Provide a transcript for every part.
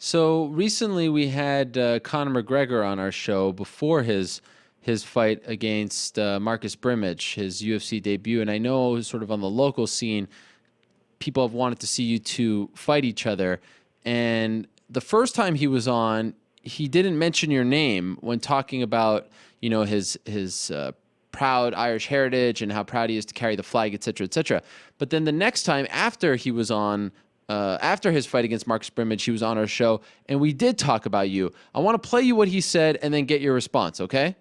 So recently we had Conor McGregor on our show before his fight against Marcus Brimage, his UFC debut, and I know sort of on the local scene, people have wanted to see you two fight each other. And the first time he was on, he didn't mention your name when talking about his proud Irish heritage and how proud he is to carry the flag, et cetera, et cetera. But then the next time after he was on. After his fight against Marcus Brimage, he was on our show, and we did talk about you. I want to play you what he said and then get your response, okay?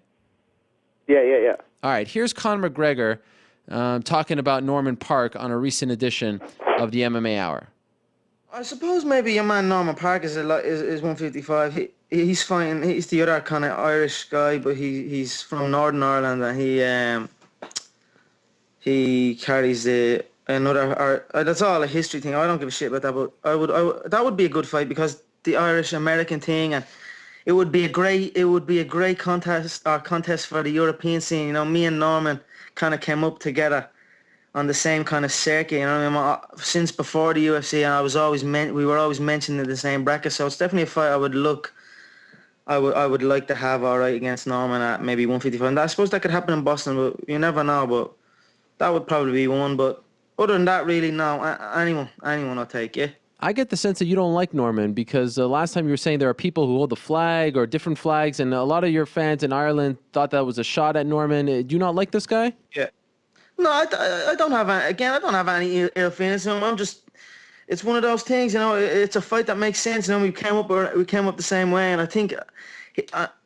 Yeah. All right, here's Conor McGregor talking about Norman Parke on a recent edition of the MMA Hour. I suppose maybe your man Norman Parke is 155. He's fine. He's the other kind of Irish guy, but he's from Northern Ireland, and he carries the another. That's all a history thing. I don't give a shit about that, but that would be a good fight because the Irish American thing, and it would be a great contest for the European scene. You know, me and Norman kind of came up together on the same kind of circuit. You know, I mean, since before the UFC, and we were always mentioned in the same bracket. So it's definitely a fight I would like to have all right against Norman at maybe 155. And I suppose that could happen in Boston, but you never know. But that would probably be one. But other than that, really, no. Anyone I'll take, yeah. I get the sense that you don't like Norman because last time you were saying there are people who hold the flag or different flags, and a lot of your fans in Ireland thought that was a shot at Norman. Do you not like this guy? Yeah. No, I don't have any, again. I don't have any ill feelings. I'm just. It's one of those things, you know. It's a fight that makes sense. You know, we came up the same way, and I think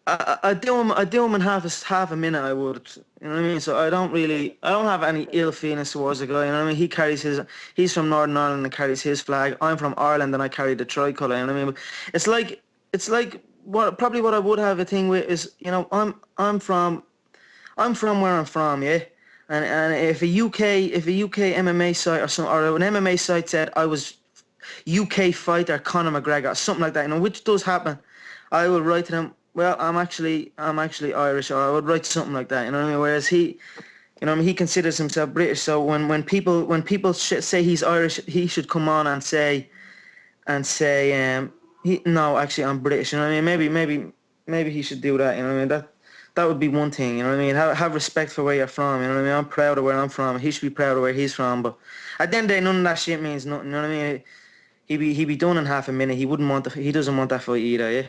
I do him in half a minute. I would, you know what I mean. So I don't have any ill feelings towards the guy. You know what I mean. He's from Northern Ireland and carries his flag. I'm from Ireland and I carry the tricolour. You know what I mean. But it's like what I would have a thing with is, you know, I'm from where I'm from, yeah. And if a UK MMA site or an MMA site said I was UK fighter Conor McGregor or something like that, you know, which does happen, I would write to them, well, I'm actually Irish, or I would write something like that, you know what I mean? Whereas he, you know, I mean, he considers himself British, so when people say he's Irish, he should come on and say, no, actually I'm British, you know what I mean? Maybe he should do that, you know what I mean? That would be one thing, you know what I mean? Have respect for where you're from, you know what I mean? I'm proud of where I'm from. He should be proud of where he's from. But at the end of the day, none of that shit means nothing, you know what I mean? He'd be done in half a minute. He doesn't want that fight either, yeah?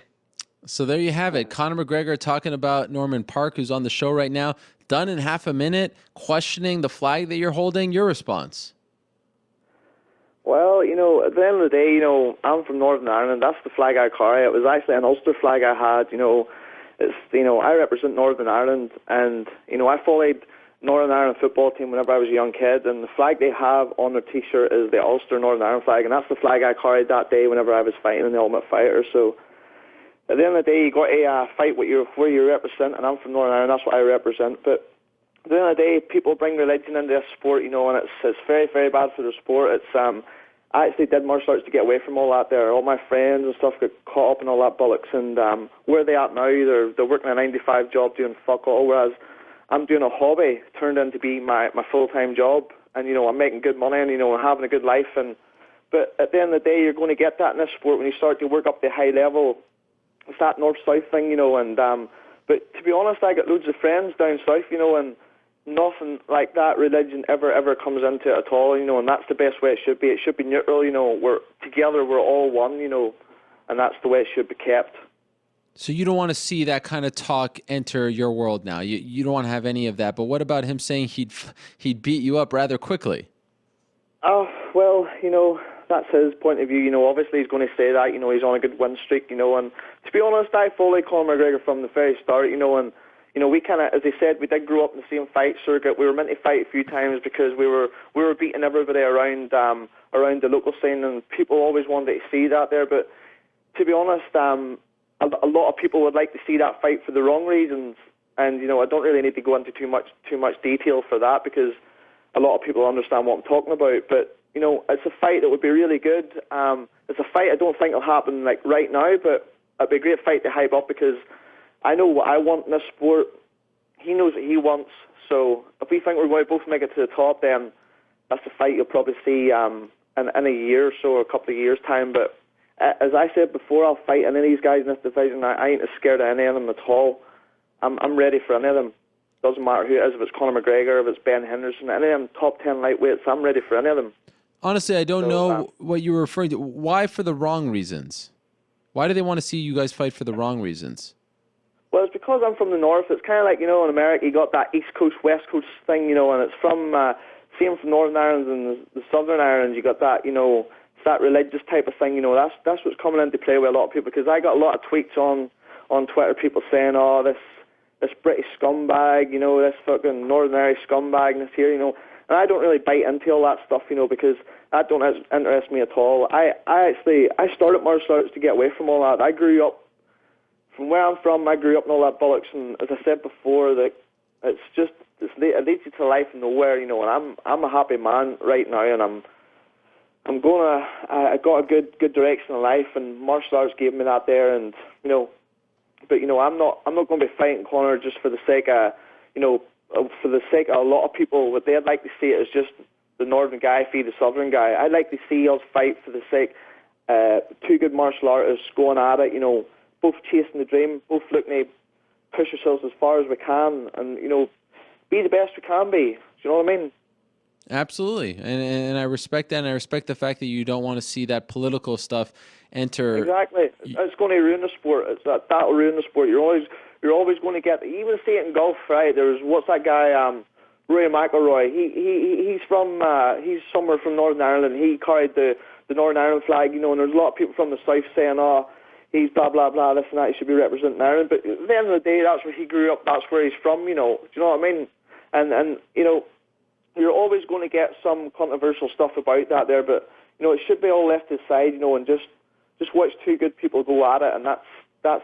So there you have it. Conor McGregor talking about Norman Parke, who's on the show right now. Done in half a minute, questioning the flag that you're holding. Your response? Well, you know, at the end of the day, you know, I'm from Northern Ireland. That's the flag I carry. It was actually an Ulster flag I had, you know. It's, you know, I represent Northern Ireland, and, you know, I followed Northern Ireland football team whenever I was a young kid, and the flag they have on their T-shirt is the Ulster Northern Ireland flag, and that's the flag I carried that day whenever I was fighting in the Ultimate Fighter. So at the end of the day, you got to fight where you represent, and I'm from Northern Ireland, that's what I represent. But at the end of the day, people bring religion into this sport, you know, and it's very, very bad for the sport. It's I actually did martial arts to get away from all that there. All my friends and stuff got caught up in all that bollocks, and where they at now, they're working a 9-to-5 job doing fuck all, whereas I'm doing a hobby turned into be my full-time job, and, you know, I'm making good money, and, you know, I'm having a good life. But at the end of the day, you're going to get that in this sport when you start to work up the high level. It's that north-south thing, you know, and but to be honest, I got loads of friends down south, you know, and nothing like that religion ever comes into it at all, you know, and that's the best way it should be. It should be neutral, you know, we're together, we're all one, you know, and that's the way it should be kept. So you don't want to see that kind of talk enter your world now. You don't want to have any of that. But what about him saying he'd beat you up rather quickly? Oh, well, you know, that's his point of view. You know, obviously he's going to say that, you know, he's on a good win streak, you know, and to be honest, I followed Conor McGregor from the very start, you know, and you know, we kind of, as I said, we did grow up in the same fight circuit. We were meant to fight a few times because we were beating everybody around the local scene, and people always wanted to see that there. But to be honest, a lot of people would like to see that fight for the wrong reasons, and, you know, I don't really need to go into too much detail for that because a lot of people understand what I'm talking about. But, you know, it's a fight that would be really good. It's a fight I don't think will happen like right now, but it'd be a great fight to hype up because I know what I want in this sport. He knows what he wants. So if we think we're going to both make it to the top, then that's a fight you'll probably see in a year or so, or a couple of years' time. But as I said before, I'll fight any of these guys in this division. I ain't as scared of any of them at all. I'm ready for any of them. Doesn't matter who it is, if it's Conor McGregor, if it's Ben Henderson, any of them top 10 lightweights, I'm ready for any of them. Honestly, I don't know what you were referring to. Why for the wrong reasons? Why do they want to see you guys fight for the wrong reasons? Well, it's because I'm from the north. It's kind of like, in America, you got that East Coast, West Coast thing, and it's from, same from Northern Ireland and the Southern Ireland, you got that, it's that religious type of thing, that's what's coming into play with a lot of people, because I got a lot of tweets on Twitter, people saying, oh, this British scumbag, this fucking Northern Irish scumbagness here, and I don't really bite into all that stuff, because that don't interest me at all. I started martial arts to get away from all that. I grew up, from where I'm from, I grew up in all that bollocks, and as I said before, that it leads you to life of nowhere, and I'm a happy man right now, and I got a good direction in life, and martial arts gave me that there, and but I'm not going to be fighting Conor just for the sake of a lot of people. What they'd like to see it as just the northern guy feed the southern guy. I'd like to see us fight for the sake two good martial artists going at it, both chasing the dream, both looking to push ourselves as far as we can, and be the best we can be. Do you know what I mean? Absolutely, and I respect that, and I respect the fact that you don't want to see that political stuff enter. Exactly, it's going to ruin the sport. That'll ruin the sport. You're always going to get. You even see it in golf, right? There's what's that guy, Rory McIlroy. He's somewhere from Northern Ireland. He carried the Northern Ireland flag, and there's a lot of people from the south saying, oh, he's blah blah blah, this and that. He should be representing Ireland. But at the end of the day, that's where he grew up. That's where he's from. Do you know what I mean? And you're always going to get some controversial stuff about that there, but it should be all left aside, and just watch two good people go at it, and that's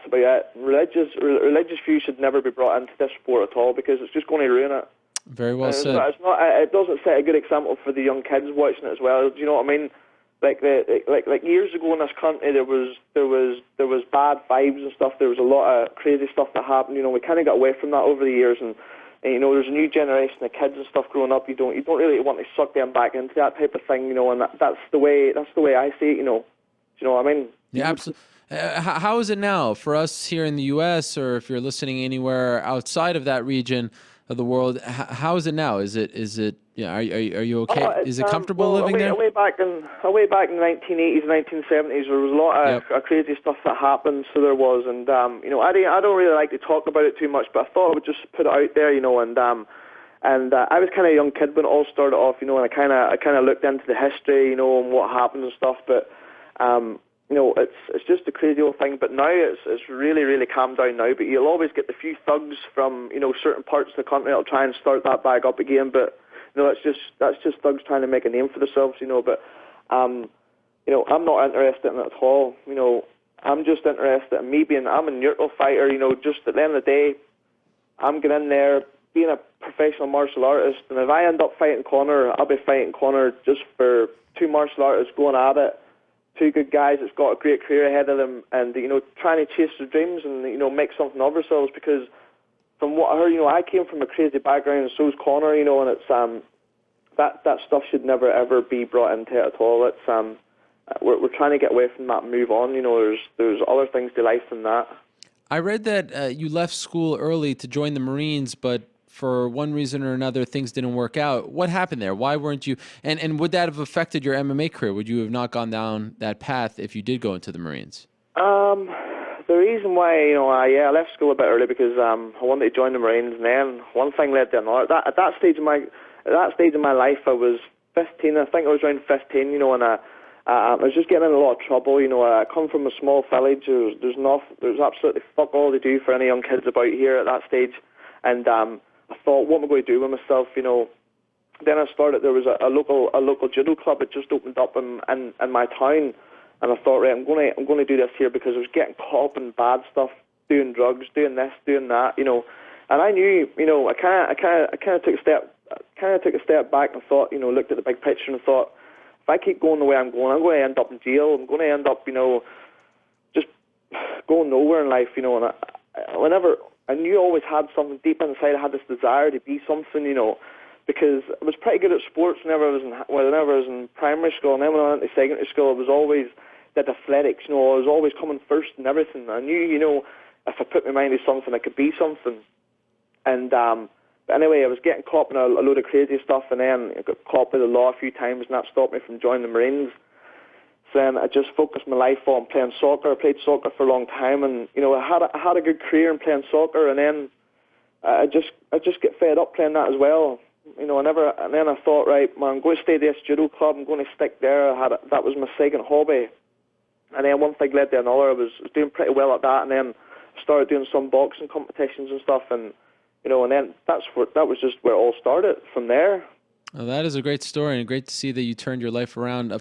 about it. Religious views should never be brought into this sport at all, because it's just going to ruin it. Very well said. It doesn't set a good example for the young kids watching it as well. Do you know what I mean? Like years ago in this country, there was bad vibes and stuff. There was a lot of crazy stuff that happened. We kind of got away from that over the years, and there's a new generation of kids and stuff growing up. You don't really want to suck them back into that type of thing, and that's the way I see it. Do you know what I mean? Yeah, absolutely. How is it now for us here in the U.S., or if you're listening anywhere outside of that region of the world? How is it now? Is it? Yeah, are you okay? Is it comfortable living there? Way back in the 1980s, 1970s, there was a lot of crazy stuff that happened. So there was, and I don't really like to talk about it too much, but I thought I would just put it out there, and I was kind of a young kid when it all started off, and I kind of looked into the history, and what happened and stuff, but it's just a crazy old thing. But now it's really, really calmed down now. But you'll always get the few thugs from certain parts of the country that'll try and start that back up again. But that's just thugs trying to make a name for themselves. But I'm not interested in it at all. I'm just interested in me I'm a neutral fighter. Just at the end of the day, I'm getting in there being a professional martial artist, and if I end up fighting Conor, I'll be fighting Conor just for two martial artists going at it. Two good guys that's got a great career ahead of them, and trying to chase their dreams and make something of ourselves. Because from what I heard, I came from a crazy background, and so's Conor. And it's that stuff should never ever be brought into it at all. It's we're trying to get away from that and move on. There's other things to life than that. I read that you left school early to join the Marines, but for one reason or another, things didn't work out. What happened there? Why weren't you? And would that have affected your MMA career? Would you have not gone down that path if you did go into the Marines? The reason why, I left school a bit early because I wanted to join the Marines, and then one thing led to another. At that stage of my life, I was 15. I think I was around 15. And I was just getting in a lot of trouble. I come from a small village. There's absolutely fuck all to do for any young kids about here at that stage, and I thought, what am I going to do with myself? Then I started. There was a local judo club that just opened up in my town, and I thought, right, I'm going to do this here because I was getting caught up in bad stuff, doing drugs, doing this, doing that, And I knew, I kind of took a step back and thought, looked at the big picture and thought, if I keep going the way I'm going to end up in jail. I'm going to end up, just going nowhere in life, And I knew I always had something deep inside. I had this desire to be something, because I was pretty good at sports whenever I was in primary school, and then when I went to secondary school, I was always did athletics. You know, I was always coming first in everything. I knew, you know, if I put my mind to something, I could be something. And but anyway, I was getting caught in a load of crazy stuff, and then I got caught by the law a few times, and that stopped me from joining the Marines. So then I just focused my life on playing soccer. I played soccer for a long time, and you know, I had a good career in playing soccer, and then I just get fed up playing that as well. You know, and then I thought, right, man, I'm going to stay at this judo club. I'm going to stick there. That was my second hobby. And then one thing led to another. I was doing pretty well at that, and then started doing some boxing competitions and stuff. And you know, and then that was just where it all started from there. Well, that is a great story, and great to see that you turned your life around.